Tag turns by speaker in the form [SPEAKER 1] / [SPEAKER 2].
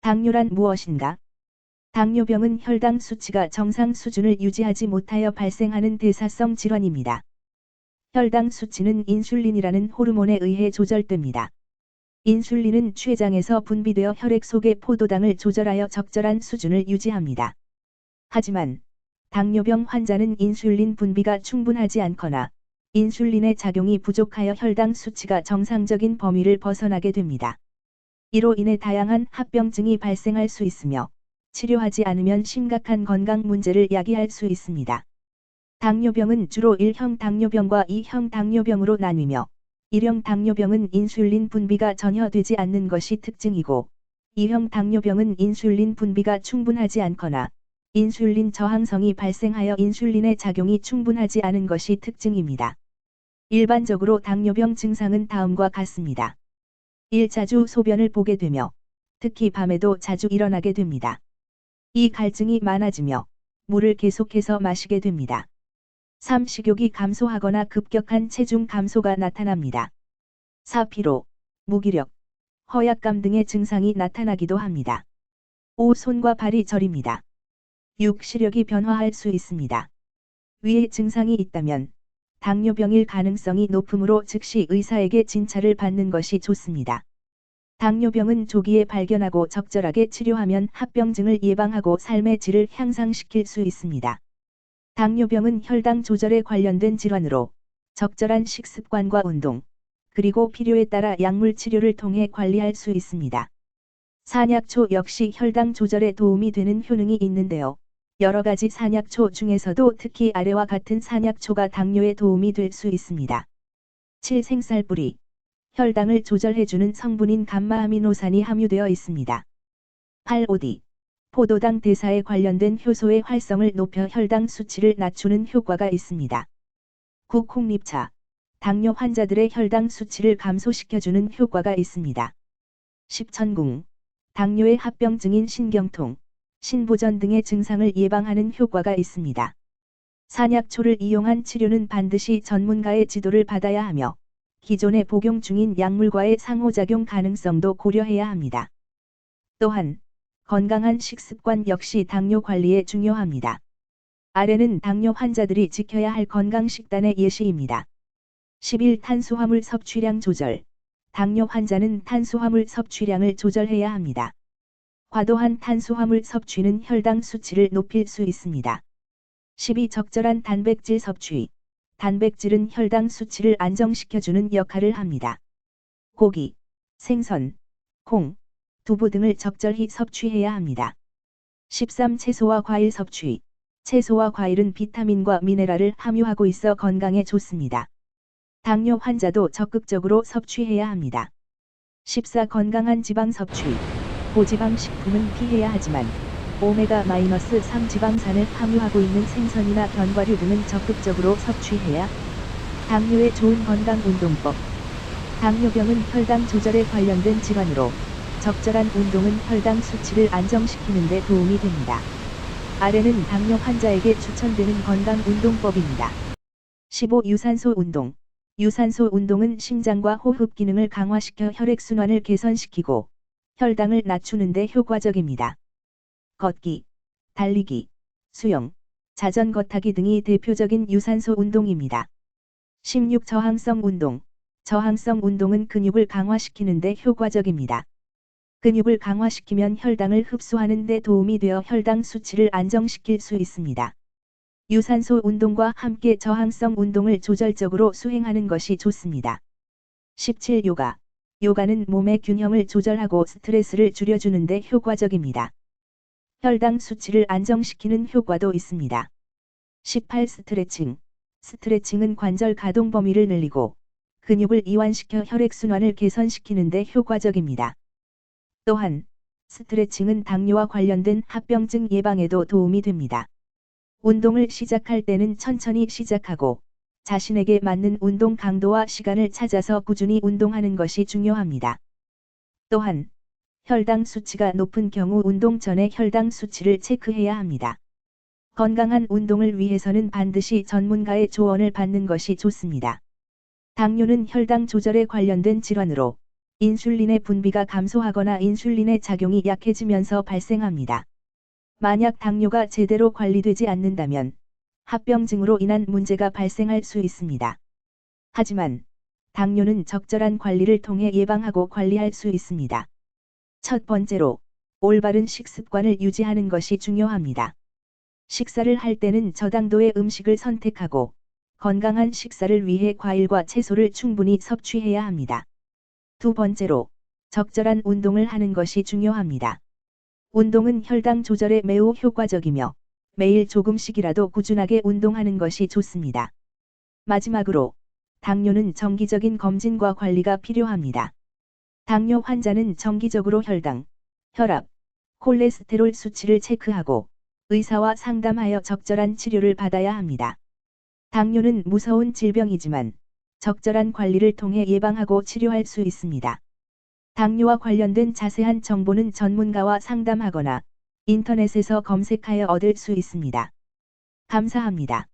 [SPEAKER 1] 당뇨란 무엇인가? 당뇨병은 혈당 수치가 정상 수준을 유지하지 못하여 발생하는 대사성 질환입니다. 혈당 수치는 인슐린이라는 호르몬에 의해 조절됩니다. 인슐린은 췌장에서 분비되어 혈액 속의 포도당을 조절하여 적절한 수준을 유지합니다. 하지만 당뇨병 환자는 인슐린 분비가 충분하지 않거나 인슐린의 작용이 부족하여 혈당 수치가 정상적인 범위를 벗어나게 됩니다. 이로 인해 다양한 합병증이 발생할 수 있으며 치료하지 않으면 심각한 건강 문제를 야기할 수 있습니다. 당뇨병은 주로 1형 당뇨병과 2형 당뇨병으로 나뉘며 1형 당뇨병은 인슐린 분비가 전혀 되지 않는 것이 특징이고 2형 당뇨병은 인슐린 분비가 충분하지 않거나 인슐린 저항성이 발생하여 인슐린의 작용이 충분하지 않은 것이 특징입니다. 일반적으로 당뇨병 증상은 다음과 같습니다. 1. 자주 소변을 보게 되며 특히 밤에도 자주 일어나게 됩니다. 2. 갈증이 많아지며 물을 계속해서 마시게 됩니다. 3. 식욕이 감소하거나 급격한 체중 감소가 나타납니다. 4. 피로, 무기력, 허약감 등의 증상이 나타나기도 합니다. 5. 손과 발이 저립니다. 6. 시력이 변화할 수 있습니다. 위의 증상이 있다면 당뇨병일 가능성이 높으므로 즉시 의사에게 진찰을 받는 것이 좋습니다. 당뇨병은 조기에 발견하고 적절하게 치료하면 합병증을 예방하고 삶의 질을 향상시킬 수 있습니다. 당뇨병은 혈당 조절에 관련된 질환으로 적절한 식습관과 운동, 그리고 필요에 따라 약물 치료를 통해 관리할 수 있습니다. 산약초 역시 혈당 조절에 도움이 되는 효능이 있는데요. 여러 가지 산약초 중에서도 특히 아래와 같은 산약초가 당뇨에 도움이 될 수 있습니다. 7. 생쌀뿌리. 혈당을 조절해주는 성분인 감마아미노산이 함유되어 있습니다. 8. 오디. 포도당 대사에 관련된 효소의 활성을 높여 혈당 수치를 낮추는 효과가 있습니다. 9. 콩잎차. 당뇨 환자들의 혈당 수치를 감소시켜주는 효과가 있습니다. 10. 천궁. 당뇨의 합병증인 신경통, 신부전 등의 증상을 예방하는 효과가 있습니다. 산약초를 이용한 치료는 반드시 전문가의 지도를 받아야 하며 기존에 복용 중인 약물과의 상호작용 가능성도 고려해야 합니다. 또한 건강한 식습관 역시 당뇨 관리에 중요합니다. 아래는 당뇨 환자들이 지켜야 할 건강식단의 예시입니다. 11. 탄수화물 섭취량 조절. 당뇨 환자는 탄수화물 섭취량을 조절해야 합니다. 과도한 탄수화물 섭취는 혈당 수치를 높일 수 있습니다. 12. 적절한 단백질 섭취. 단백질은 혈당 수치를 안정시켜주는 역할을 합니다. 고기, 생선, 콩, 두부 등을 적절히 섭취해야 합니다. 13. 채소와 과일 섭취. 채소와 과일은 비타민과 미네랄을 함유하고 있어 건강에 좋습니다. 당뇨 환자도 적극적으로 섭취해야 합니다. 14. 건강한 지방 섭취. 고지방 식품은 피해야 하지만 오메가-3 지방산을 함유하고 있는 생선이나 견과류 등은 적극적으로 섭취해야 당뇨에 좋은 건강운동법. 당뇨병은 혈당 조절에 관련된 질환으로 적절한 운동은 혈당 수치를 안정시키는 데 도움이 됩니다. 아래는 당뇨 환자에게 추천되는 건강운동법입니다. 15. 유산소 운동. 유산소 운동은 심장과 호흡 기능을 강화시켜 혈액순환을 개선시키고 혈당을 낮추는 데 효과적입니다. 걷기, 달리기, 수영, 자전거 타기 등이 대표적인 유산소 운동입니다. 16. 저항성 운동. 저항성 운동은 근육을 강화시키는 데 효과적입니다. 근육을 강화시키면 혈당을 흡수하는 데 도움이 되어 혈당 수치를 안정시킬 수 있습니다. 유산소 운동과 함께 저항성 운동을 조절적으로 수행하는 것이 좋습니다. 17. 요가. 요가는 몸의 균형을 조절하고 스트레스를 줄여주는 데 효과적입니다. 혈당 수치를 안정시키는 효과도 있습니다. 18. 스트레칭. 스트레칭은 관절 가동 범위를 늘리고 근육을 이완시켜 혈액순환을 개선시키는 데 효과적입니다. 또한 스트레칭은 당뇨와 관련된 합병증 예방에도 도움이 됩니다. 운동을 시작할 때는 천천히 시작하고 자신에게 맞는 운동 강도와 시간을 찾아서 꾸준히 운동하는 것이 중요합니다. 또한 혈당 수치가 높은 경우 운동 전에 혈당 수치를 체크해야 합니다. 건강한 운동을 위해서는 반드시 전문가의 조언을 받는 것이 좋습니다. 당뇨는 혈당 조절에 관련된 질환으로 인슐린의 분비가 감소하거나 인슐린의 작용이 약해지면서 발생합니다. 만약 당뇨가 제대로 관리되지 않는다면 합병증으로 인한 문제가 발생할 수 있습니다. 하지만 당뇨는 적절한 관리를 통해 예방하고 관리할 수 있습니다. 첫 번째로, 올바른 식습관을 유지하는 것이 중요합니다. 식사를 할 때는 저당도의 음식을 선택하고 건강한 식사를 위해 과일과 채소를 충분히 섭취해야 합니다. 두 번째로, 적절한 운동을 하는 것이 중요합니다. 운동은 혈당 조절에 매우 효과적이며 매일 조금씩이라도 꾸준하게 운동하는 것이 좋습니다. 마지막으로, 당뇨는 정기적인 검진과 관리가 필요합니다. 당뇨 환자는 정기적으로 혈당, 혈압, 콜레스테롤 수치를 체크하고 의사와 상담하여 적절한 치료를 받아야 합니다. 당뇨는 무서운 질병이지만 적절한 관리를 통해 예방하고 치료할 수 있습니다. 당뇨와 관련된 자세한 정보는 전문가와 상담하거나 인터넷에서 검색하여 얻을 수 있습니다. 감사합니다.